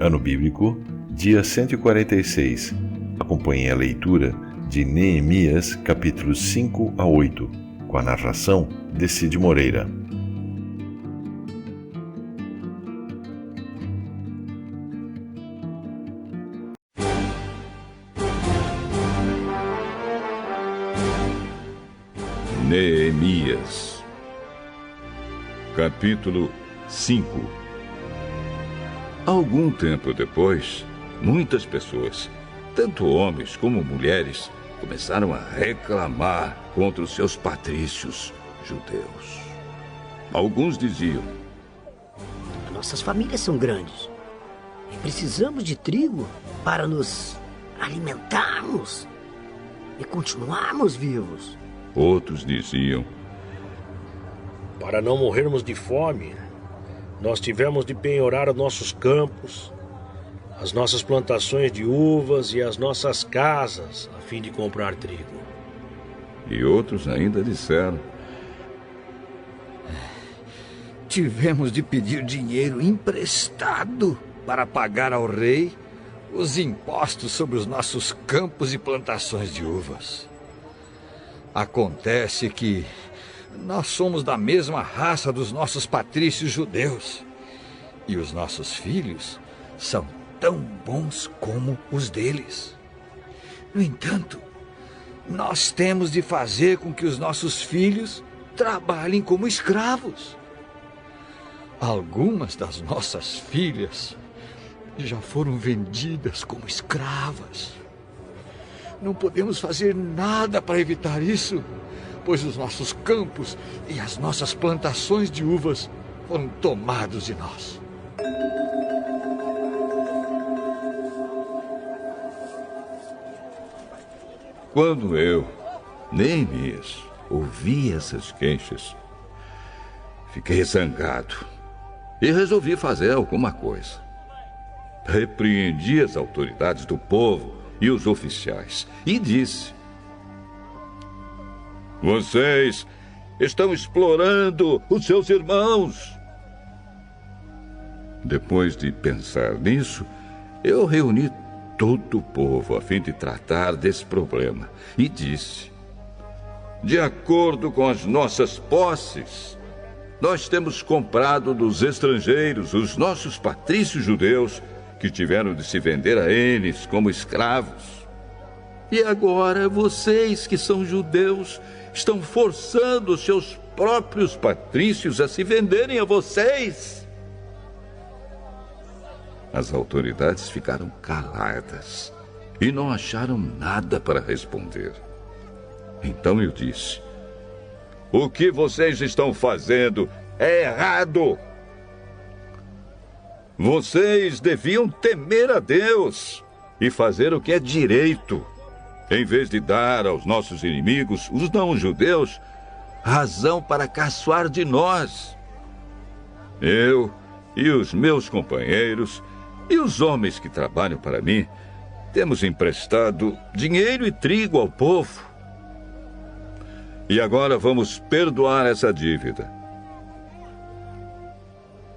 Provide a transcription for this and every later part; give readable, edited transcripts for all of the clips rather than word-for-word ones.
Ano Bíblico, dia 146. Acompanhe a leitura de Neemias, capítulos 5 a 8, com a narração de Cid Moreira. Neemias, capítulo 5. Algum tempo depois, muitas pessoas, tanto homens como mulheres, começaram a reclamar contra os seus patrícios judeus. Alguns diziam: nossas famílias são grandes e precisamos de trigo para nos alimentarmos e continuarmos vivos. Outros diziam: para não morrermos de fome, nós tivemos de penhorar nossos campos, as nossas plantações de uvas e as nossas casas, a fim de comprar trigo. E outros ainda disseram: tivemos de pedir dinheiro emprestado para pagar ao rei os impostos sobre os nossos campos e plantações de uvas. Acontece que nós somos da mesma raça dos nossos patrícios judeus. E os nossos filhos são tão bons como os deles. No entanto, nós temos de fazer com que os nossos filhos trabalhem como escravos. Algumas das nossas filhas já foram vendidas como escravas. Não podemos fazer nada para evitar isso, pois os nossos campos e as nossas plantações de uvas foram tomados de nós. Quando eu, Neemias, ouvi essas queixas, fiquei zangado e resolvi fazer alguma coisa. Repreendi as autoridades do povo e os oficiais e disse: vocês estão explorando os seus irmãos. Depois de pensar nisso, eu reuni todo o povo a fim de tratar desse problema e disse: de acordo com as nossas posses, nós temos comprado dos estrangeiros os nossos patrícios judeus que tiveram de se vender a eles como escravos. E agora vocês, que são judeus, estão forçando os seus próprios patrícios a se venderem a vocês. As autoridades ficaram caladas e não acharam nada para responder. Então eu disse: o que vocês estão fazendo é errado. Vocês deviam temer a Deus e fazer o que é direito, em vez de dar aos nossos inimigos, os não-judeus, razão para caçoar de nós. Eu e os meus companheiros e os homens que trabalham para mim temos emprestado dinheiro e trigo ao povo. E agora vamos perdoar essa dívida.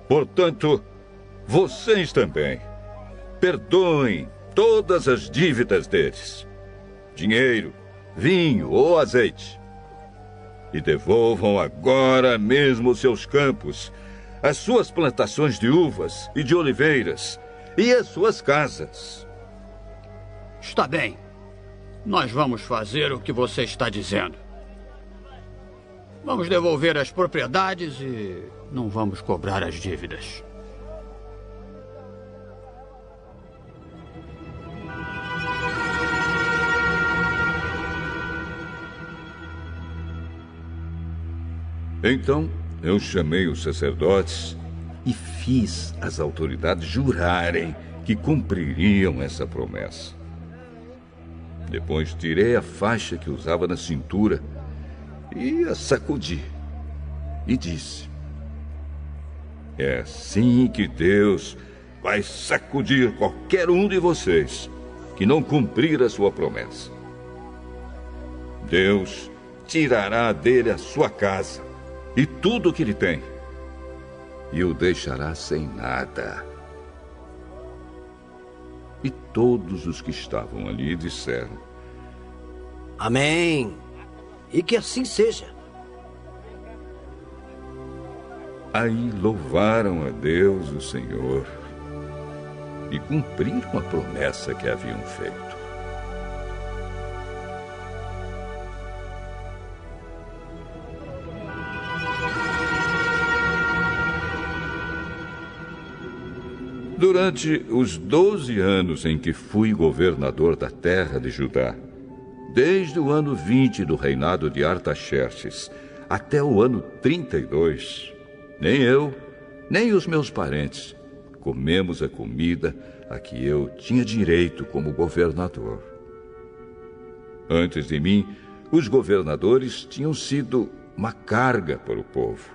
Portanto, vocês também perdoem todas as dívidas deles, dinheiro, vinho ou azeite, e devolvam agora mesmo os seus campos, as suas plantações de uvas e de oliveiras e as suas casas. Está bem. Nós vamos fazer o que você está dizendo. Vamos devolver as propriedades e não vamos cobrar as dívidas. Então eu chamei os sacerdotes e fiz as autoridades jurarem que cumpririam essa promessa. Depois tirei a faixa que usava na cintura e a sacudi e disse: é assim que Deus vai sacudir qualquer um de vocês que não cumprir a sua promessa. Deus tirará dele a sua casa e tudo o que ele tem, e o deixará sem nada. E todos os que estavam ali disseram: Amém. E que assim seja. Aí louvaram a Deus, o Senhor, e cumpriram a promessa que haviam feito. Durante os 12 anos em que fui governador da terra de Judá, desde o ano 20 do reinado de Artaxerxes até o ano 32, nem eu, nem os meus parentes comemos a comida a que eu tinha direito como governador. Antes de mim, os governadores tinham sido uma carga para o povo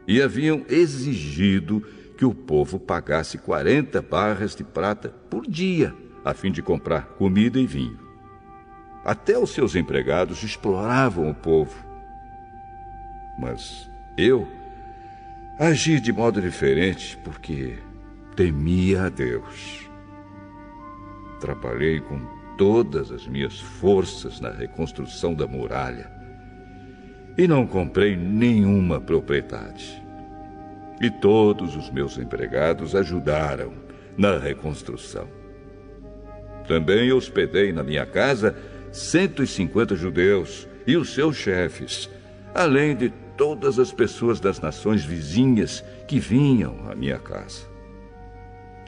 e haviam exigido que o povo pagasse 40 barras de prata por dia, a fim de comprar comida e vinho. Até os seus empregados exploravam o povo. Mas eu agi de modo diferente porque temia a Deus. Trabalhei com todas as minhas forças na reconstrução da muralha e não comprei nenhuma propriedade. E todos os meus empregados ajudaram na reconstrução. Também hospedei na minha casa 150 judeus e os seus chefes, além de todas as pessoas das nações vizinhas que vinham à minha casa.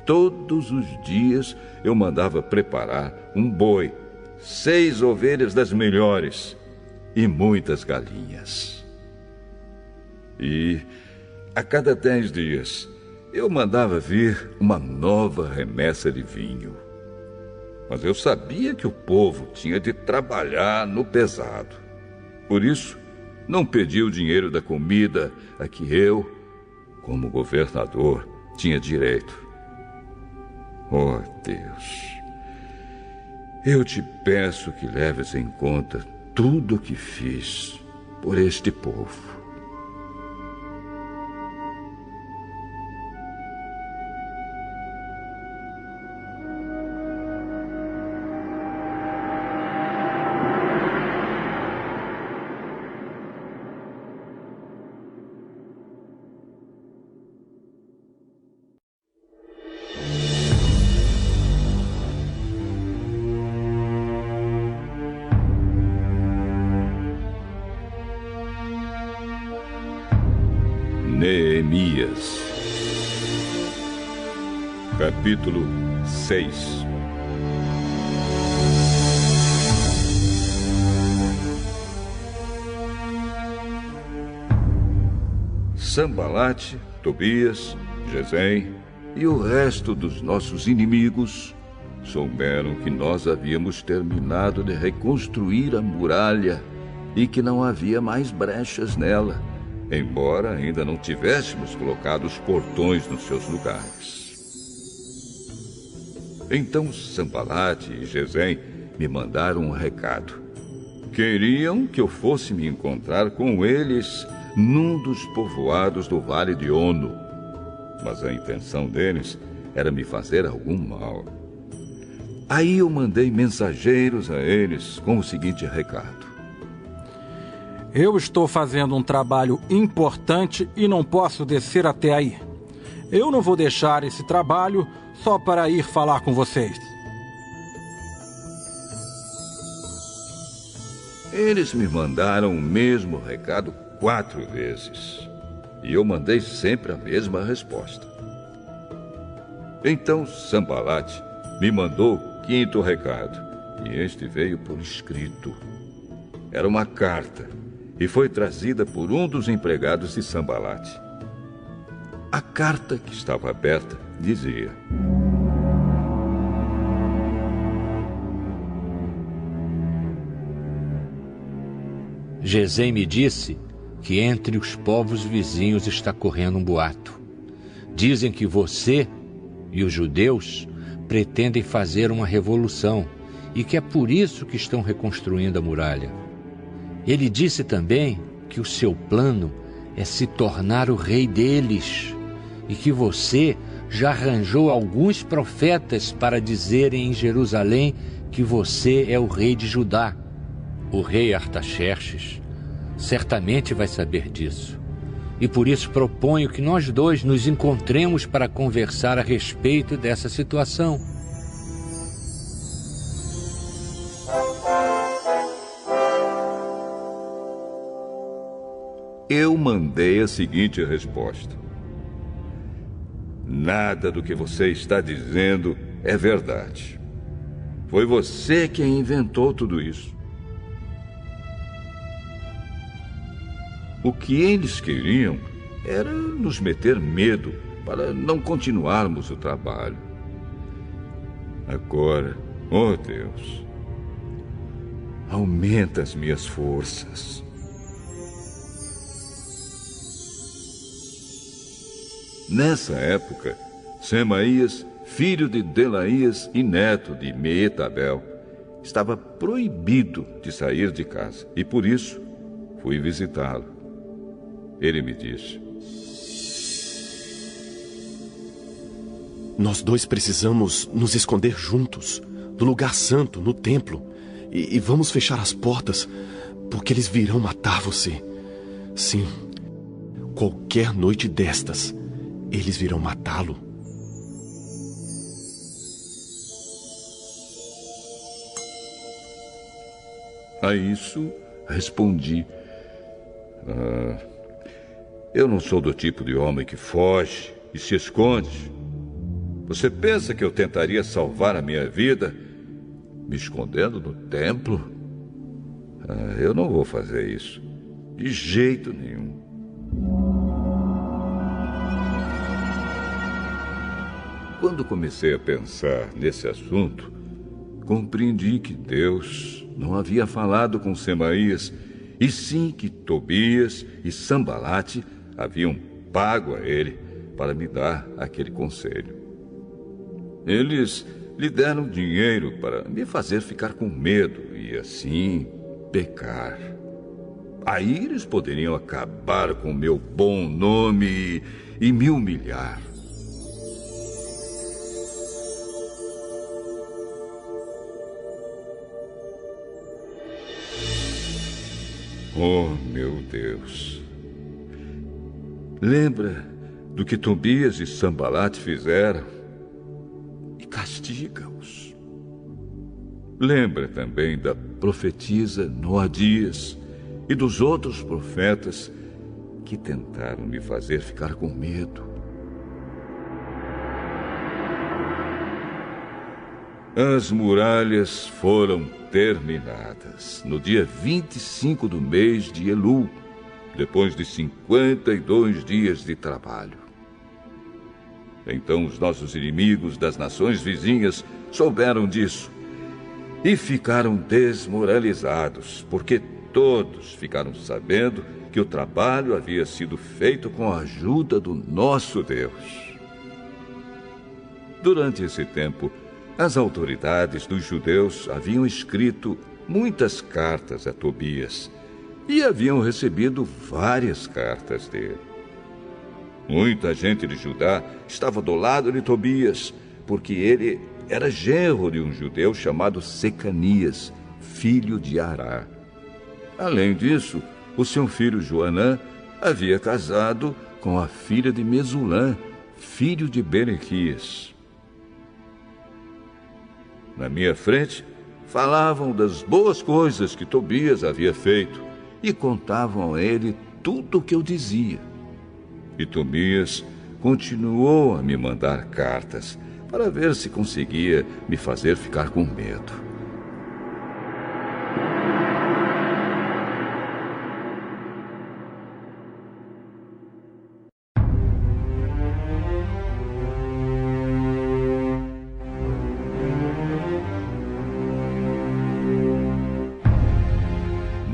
Todos os dias eu mandava preparar um boi, 6 ovelhas das melhores e muitas galinhas. E a cada 10 dias, eu mandava vir uma nova remessa de vinho. Mas eu sabia que o povo tinha de trabalhar no pesado. Por isso, não pedi o dinheiro da comida a que eu, como governador, tinha direito. Oh, Deus, eu te peço que leves em conta tudo o que fiz por este povo. Neemias, capítulo 6. Sambalate, Tobias, Gesem e o resto dos nossos inimigos souberam que nós havíamos terminado de reconstruir a muralha e que não havia mais brechas nela, embora ainda não tivéssemos colocado os portões nos seus lugares. Então Sambalate e Gesem me mandaram um recado. Queriam que eu fosse me encontrar com eles num dos povoados do Vale de Ono, mas a intenção deles era me fazer algum mal. Aí eu mandei mensageiros a eles com o seguinte recado: Eu estou fazendo um trabalho importante e não posso descer até aí. Eu não vou deixar esse trabalho só para ir falar com vocês. Eles me mandaram o mesmo recado 4 vezes. E eu mandei sempre a mesma resposta. Então Sambalate me mandou o 5º recado. E este veio por escrito. Era uma carta e foi trazida por um dos empregados de Sambalate. A carta, que estava aberta, dizia: Gesem me disse que entre os povos vizinhos está correndo um boato. Dizem que você e os judeus pretendem fazer uma revolução e que é por isso que estão reconstruindo a muralha. Ele disse também que o seu plano é se tornar o rei deles e que você já arranjou alguns profetas para dizerem em Jerusalém que você é o rei de Judá. O rei Artaxerxes certamente vai saber disso. E por isso proponho que nós dois nos encontremos para conversar a respeito dessa situação. Eu mandei a seguinte resposta: nada do que você está dizendo é verdade. Foi você quem inventou tudo isso. O que eles queriam era nos meter medo para não continuarmos o trabalho. Agora, ó Deus, aumenta as minhas forças. Nessa época, Semaías, filho de Delaías e neto de Meetabel, estava proibido de sair de casa e por isso fui visitá-lo. Ele me disse: nós dois precisamos nos esconder juntos, no lugar santo, no templo, e vamos fechar as portas, porque eles virão matar você. Sim, qualquer noite destas, eles virão matá-lo. A isso respondi: eu não sou do tipo de homem que foge e se esconde. Você pensa que eu tentaria salvar a minha vida me escondendo no templo? Eu não vou fazer isso, de jeito nenhum. Quando comecei a pensar nesse assunto, compreendi que Deus não havia falado com Semaías, e sim que Tobias e Sambalate haviam pago a ele para me dar aquele conselho. Eles lhe deram dinheiro para me fazer ficar com medo e, assim, pecar. Aí eles poderiam acabar com o meu bom nome e me humilhar. Oh, meu Deus! Lembra do que Tobias e Sambalate fizeram e castiga-os. Lembra também da profetisa Noadias e dos outros profetas que tentaram me fazer ficar com medo. As muralhas foram terminadas no dia 25 do mês de Elul, depois de 52 dias de trabalho. Então os nossos inimigos das nações vizinhas souberam disso e ficaram desmoralizados, porque todos ficaram sabendo que o trabalho havia sido feito com a ajuda do nosso Deus. Durante esse tempo, as autoridades dos judeus haviam escrito muitas cartas a Tobias e haviam recebido várias cartas dele. Muita gente de Judá estava do lado de Tobias, porque ele era genro de um judeu chamado Secanias, filho de Ará. Além disso, o seu filho Joanã havia casado com a filha de Mesulã, filho de Berequias. Na minha frente, falavam das boas coisas que Tobias havia feito e contavam a ele tudo o que eu dizia. E Tobias continuou a me mandar cartas para ver se conseguia me fazer ficar com medo.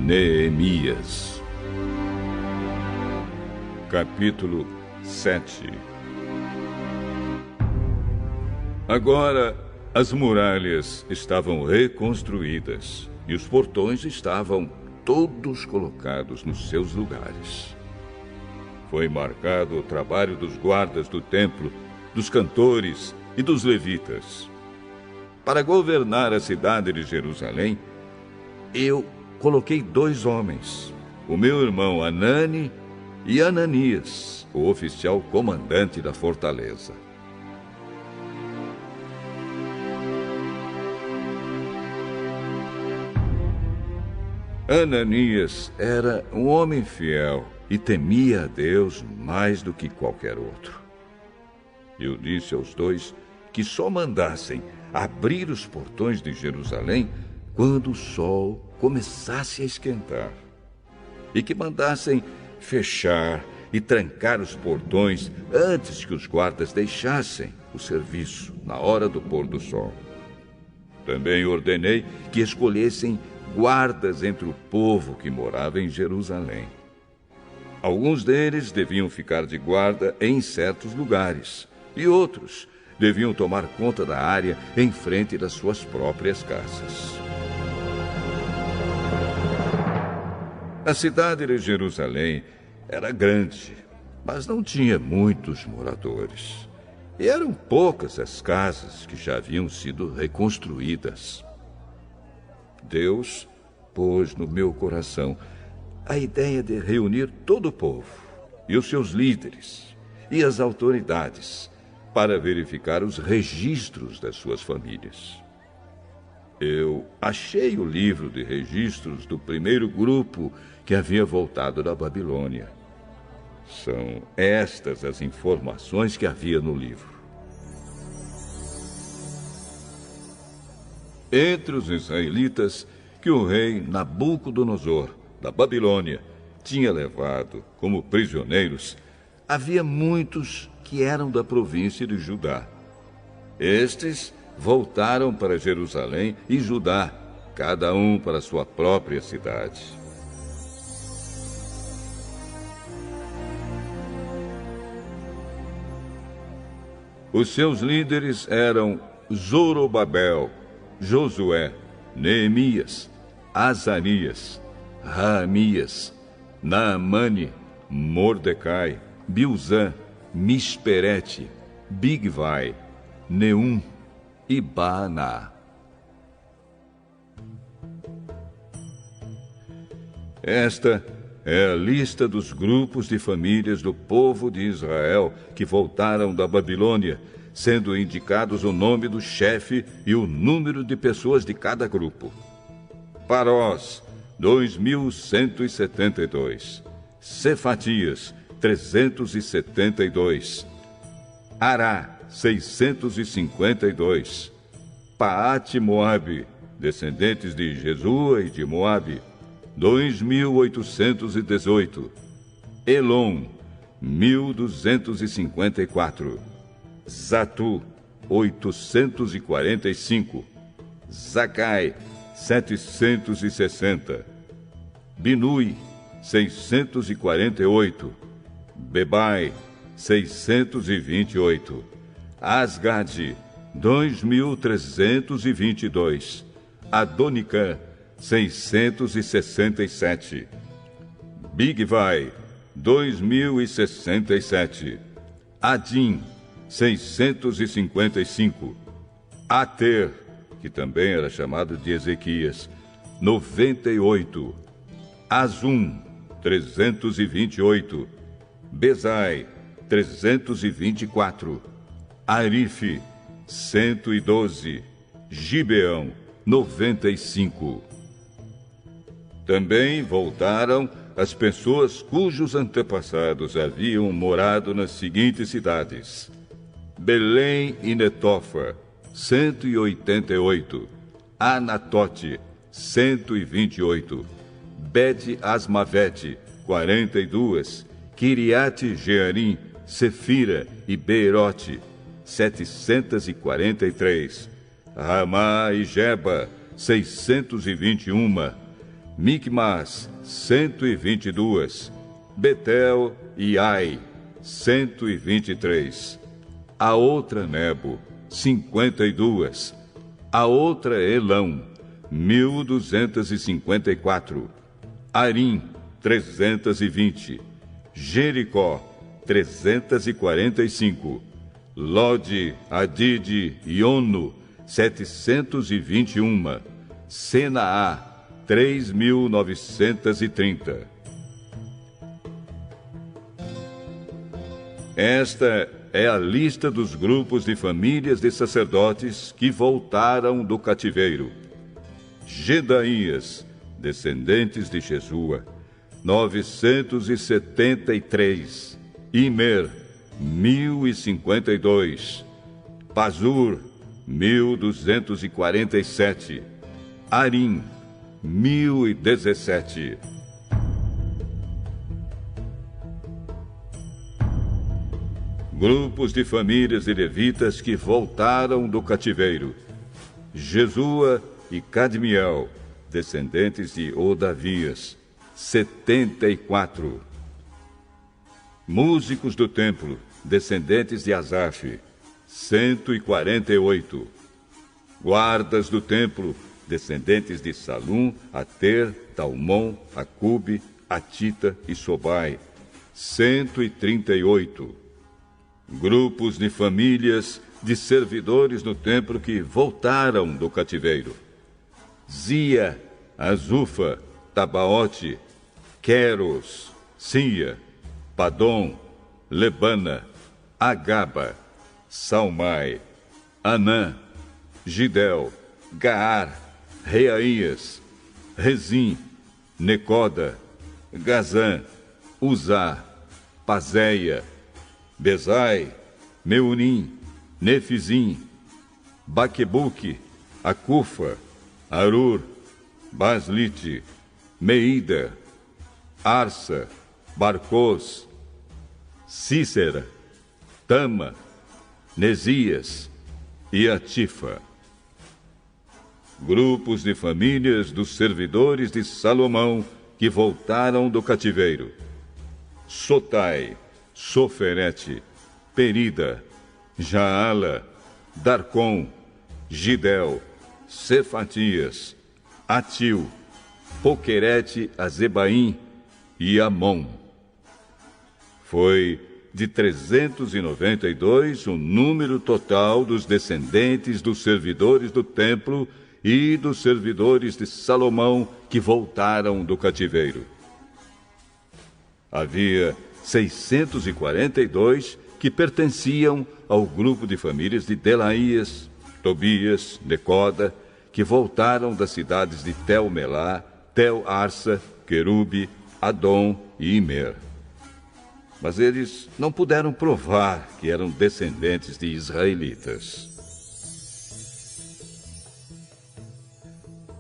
Neemias, capítulo 7. Agora as muralhas estavam reconstruídas e os portões estavam todos colocados nos seus lugares. Foi marcado o trabalho dos guardas do templo dos cantores e dos levitas. Para governar a cidade de Jerusalém, eu coloquei 2 homens, o meu irmão Hanani e Ananias, o oficial comandante da fortaleza. Ananias era um homem fiel e temia a Deus mais do que qualquer outro. Eu disse aos 2 que só mandassem abrir os portões de Jerusalém quando o sol começasse a esquentar, e que mandassem fechar e trancar os portões antes que os guardas deixassem o serviço na hora do pôr do sol. Também ordenei que escolhessem guardas entre o povo que morava em Jerusalém. Alguns deles deviam ficar de guarda em certos lugares, e outros deviam tomar conta da área em frente das suas próprias casas. A cidade de Jerusalém era grande, mas não tinha muitos moradores. E eram poucas as casas que já haviam sido reconstruídas. Deus pôs no meu coração a ideia de reunir todo o povo, e os seus líderes, e as autoridades, para verificar os registros das suas famílias. Eu achei o livro de registros do primeiro grupo que havia voltado da Babilônia. São estas as informações que havia no livro. Entre os israelitas que o rei Nabucodonosor, da Babilônia, tinha levado como prisioneiros, havia muitos que eram da província de Judá. Estes voltaram para Jerusalém e Judá, cada um para sua própria cidade. Os seus líderes eram Zorobabel, Josué, Neemias, Azarias, Raamias, Naamane, Mordecai, Bilzã, Misperete, Bigvai, Neum e Baaná. Esta é a lista dos grupos de famílias do povo de Israel que voltaram da Babilônia, sendo indicados o nome do chefe e o número de pessoas de cada grupo. Parós, 2.172. Cefatias, 372. Ará, 652. Paate Moabe, descendentes de Jesua e de Moabe, 2.818. Elon, 1.254. Zatu, 845. Zacai, 760. Binui, 648. Bebai, 628. Asgade, 2.322. Adonicã, 667. Bigvai, 2.067. Adim, 655. Ater, que também era chamado de Ezequias, 98. Azum, 328. Bezai, 324. Arife, 112. Gibeão, 95. Também voltaram as pessoas cujos antepassados haviam morado nas seguintes cidades: Belém e Netofa, 188. Anatote, 128. Bet-Asmavete, 42. Kiriate-Jearim, Sefira e Beirote, 743. Ramá e Geba, 621. Micmas, 122. Betel e Ai, 123. A outra Nebo, 52. A outra Elão, 1.254. Arim, 320. Jericó, 345. Lod, Hadid e Ono, 721. Senaá, 3.930. Esta é a lista dos grupos de famílias de sacerdotes que voltaram do cativeiro. Gedaías, descendentes de Jesua, 973. Imer, 1052. Pazur, 1247. Arim, 1017. Grupos de famílias de levitas que voltaram do cativeiro. Jesua e Cadmiel, descendentes de Odavias, 74. Músicos do templo, descendentes de Asaf, 148. Guardas do templo, descendentes de Salum, Ater, Talmon, Acube, Atita e Sobai, 138. Grupos de famílias de servidores no templo que voltaram do cativeiro. Zia, Azufa, Tabaote, Queros, Sia, Padom, Lebana, Agaba, Salmai, Anã, Gidel, Gaar, Reaías, Rezim, Necoda, Gazã, Uzá, Pazéia, Bezai, Meunim, Nefizim, Baquebuque, Acufa, Arur, Baslite, Meida, Arsa, Barcos, Cícera, Tama, Nesias e Atifa. Grupos de famílias dos servidores de Salomão que voltaram do cativeiro. Sotai, Soferete, Perida, Jaala, Darcom, Gidel, Cefatias, Atil, Poquerete, Azebaim e Amon. Foi de 392 o número total dos descendentes dos servidores do templo e dos servidores de Salomão que voltaram do cativeiro. Havia 642 que pertenciam ao grupo de famílias de Delaías, Tobias, Necoda, que voltaram das cidades de Tel-Melá, Tel-Arsa, Querube, Adom e Imer. Mas eles não puderam provar que eram descendentes de israelitas.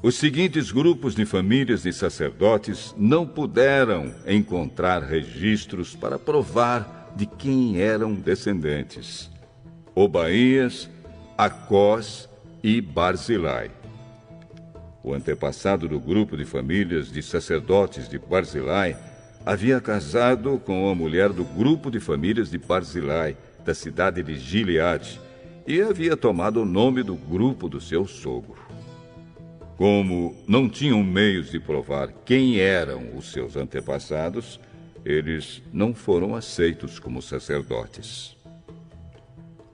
Os seguintes grupos de famílias de sacerdotes não puderam encontrar registros para provar de quem eram descendentes: Obaías, Acós e Barzilai. O antepassado do grupo de famílias de sacerdotes de Barzilai havia casado com a mulher do grupo de famílias de Barzilai, da cidade de Gileade, e havia tomado o nome do grupo do seu sogro. Como não tinham meios de provar quem eram os seus antepassados, eles não foram aceitos como sacerdotes.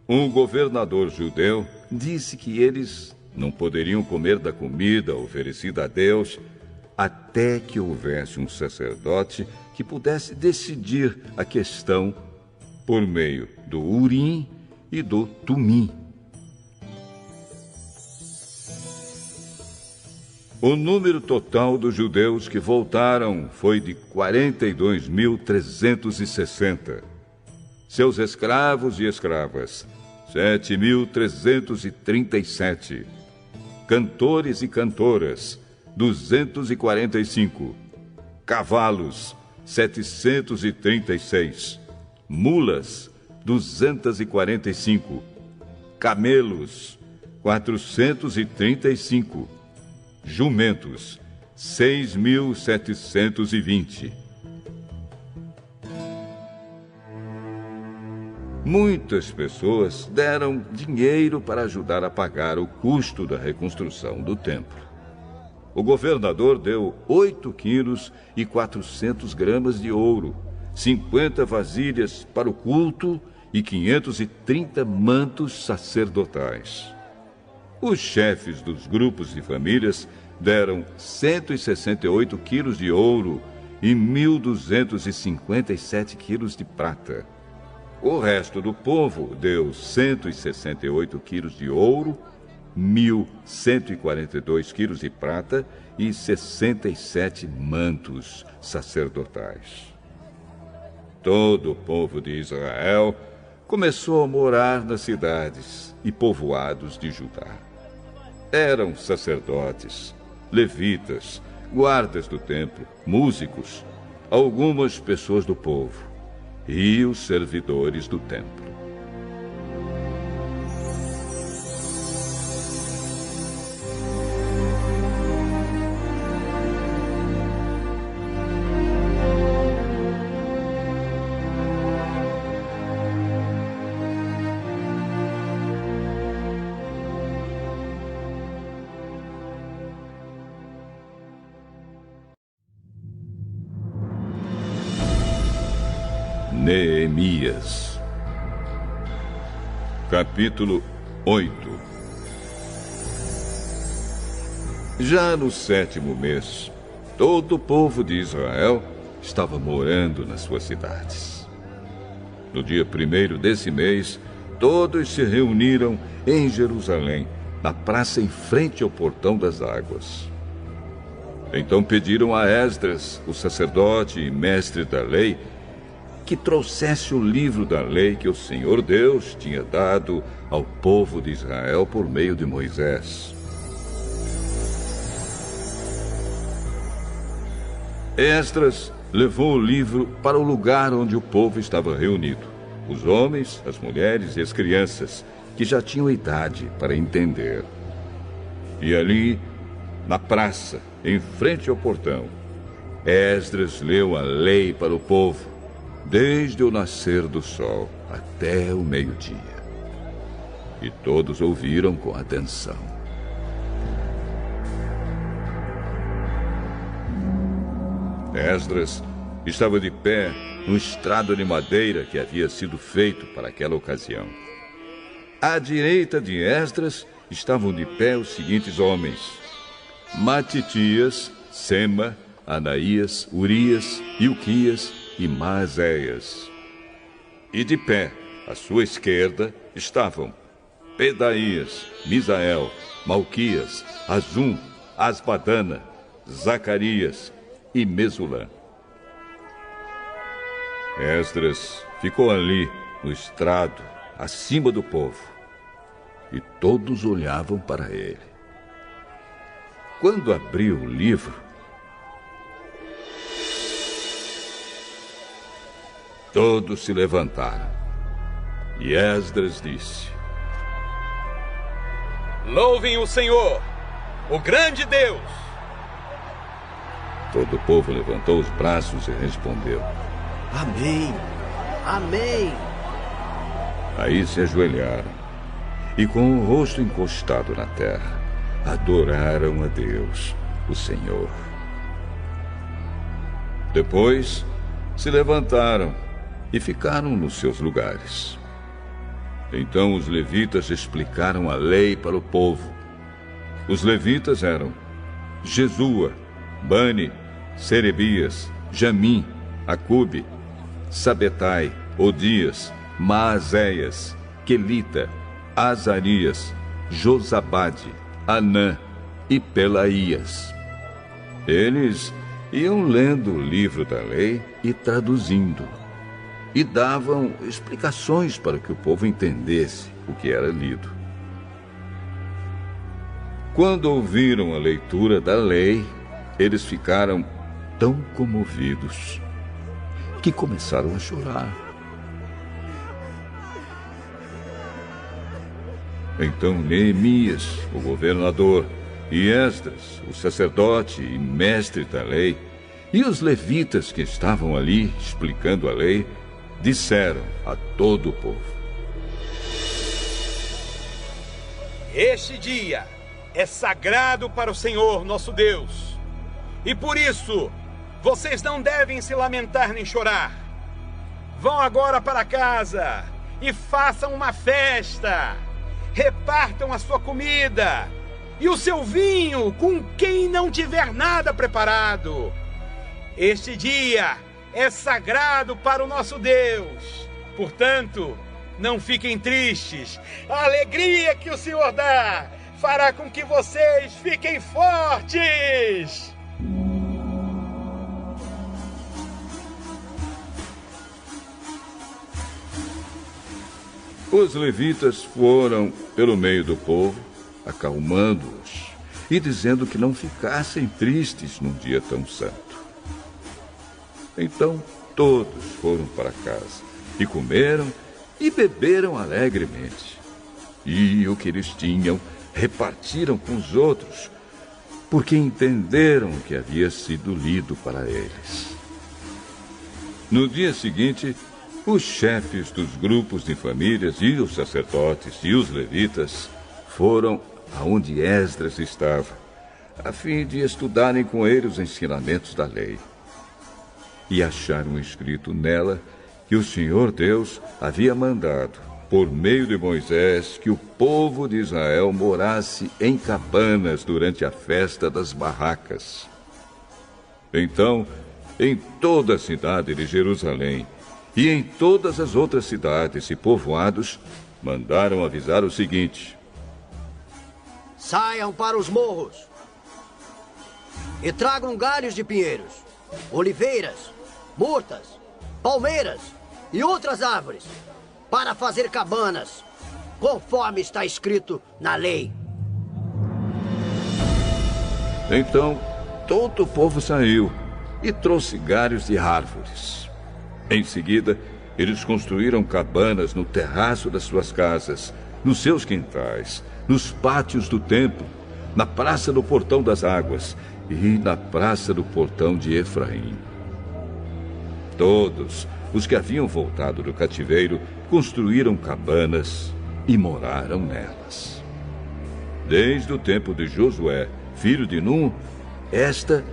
Um governador judeu disse que eles não poderiam comer da comida oferecida a Deus até que houvesse um sacerdote que pudesse decidir a questão por meio do Urim e do Tumim. O número total dos judeus que voltaram foi de 42.360. Seus escravos e escravas, 7.337. Cantores e cantoras, 245. Cavalos, 736. Mulas, 245. Camelos, 435. Jumentos, 6.720. Muitas pessoas deram dinheiro para ajudar a pagar o custo da reconstrução do templo. O governador deu 8 quilos e 400 gramas de ouro, 50 vasilhas para o culto e 530 mantos sacerdotais. Os chefes dos grupos de famílias deram 168 quilos de ouro e 1.257 quilos de prata. O resto do povo deu 168 quilos de ouro, 1.142 quilos de prata e 67 mantos sacerdotais. Todo o povo de Israel começou a morar nas cidades e povoados de Judá. Eram sacerdotes, levitas, guardas do templo, músicos, algumas pessoas do povo e os servidores do templo. Neemias, capítulo 8. Já no 7º mês, todo o povo de Israel estava morando nas suas cidades. No dia 1º desse mês, todos se reuniram em Jerusalém, na praça em frente ao Portão das Águas. Então pediram a Esdras, o sacerdote e mestre da lei, que trouxesse o livro da lei que o Senhor Deus tinha dado ao povo de Israel por meio de Moisés. Esdras levou o livro para o lugar onde o povo estava reunido, os homens, as mulheres e as crianças, que já tinham idade para entender. E ali, na praça, em frente ao portão, Esdras leu a lei para o povo, desde o nascer do sol até o meio-dia. E todos ouviram com atenção. Esdras estava de pé no estrado de madeira que havia sido feito para aquela ocasião. À direita de Esdras estavam de pé os seguintes homens: Matitias, Sema, Anaías, Urias, Ilquias e Maazéias. E de pé, à sua esquerda, estavam Pedaías, Misael, Malquias, Azum, Asbadana, Zacarias e Mesulã. Esdras ficou ali, no estrado, acima do povo, e todos olhavam para ele. Quando abriu o livro, todos se levantaram. E Esdras disse: Louvem o Senhor, o grande Deus! Todo o povo levantou os braços e respondeu: Amém! Amém! Aí se ajoelharam e, com o rosto encostado na terra, adoraram a Deus, o Senhor. Depois se levantaram e ficaram nos seus lugares. Então os levitas explicaram a lei para o povo. Os levitas eram Jesua, Bani, Serebias, Jamim, Acube, Sabetai, Odias, Maazéias, Quelita, Azarias, Josabade, Anã e Pelaías. Eles iam lendo o livro da lei e traduzindo, e davam explicações para que o povo entendesse o que era lido. Quando ouviram a leitura da lei, eles ficaram tão comovidos que começaram a chorar. Então Neemias, o governador, e Esdras, o sacerdote e mestre da lei, e os levitas que estavam ali explicando a lei, disseram a todo o povo: Este dia é sagrado para o Senhor nosso Deus, e por isso vocês não devem se lamentar nem chorar. Vão agora para casa e façam uma festa. Repartam a sua comida e o seu vinho com quem não tiver nada preparado. Este dia é sagrado para o nosso Deus. Portanto, não fiquem tristes. A alegria que o Senhor dá fará com que vocês fiquem fortes. Os levitas foram pelo meio do povo, acalmando-os e dizendo que não ficassem tristes num dia tão santo. Então todos foram para casa e comeram e beberam alegremente. E o que eles tinham repartiram com os outros, porque entenderam o que havia sido lido para eles. No dia seguinte, os chefes dos grupos de famílias e os sacerdotes e os levitas foram aonde Esdras estava, a fim de estudarem com ele os ensinamentos da lei. E acharam escrito nela que o Senhor Deus havia mandado, por meio de Moisés, que o povo de Israel morasse em cabanas durante a festa das barracas. Então, em toda a cidade de Jerusalém e em todas as outras cidades e povoados, mandaram avisar o seguinte: saiam para os morros e tragam galhos de pinheiros, oliveiras, murtas, palmeiras e outras árvores, para fazer cabanas, conforme está escrito na lei. Então, todo o povo saiu e trouxe galhos de árvores. Em seguida, eles construíram cabanas no terraço das suas casas, nos seus quintais, nos pátios do templo, na praça do Portão das Águas e na praça do Portão de Efraim. Todos os que haviam voltado do cativeiro construíram cabanas e moraram nelas. Desde o tempo de Josué, filho de Num, esta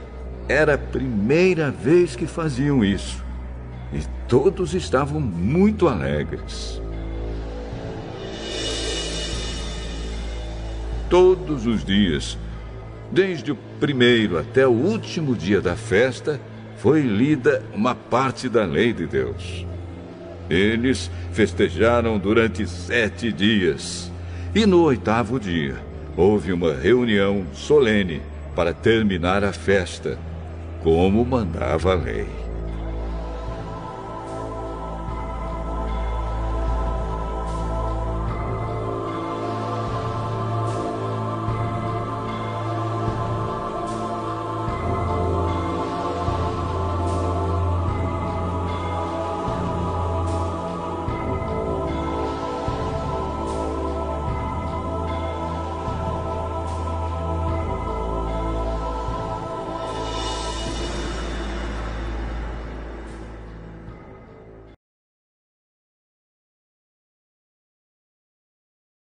era a primeira vez que faziam isso. E todos estavam muito alegres. Todos os dias, desde o primeiro até o último dia da festa, foi lida uma parte da lei de Deus. Eles festejaram durante 7 dias. E no 8º dia, houve uma reunião solene para terminar a festa, como mandava a lei.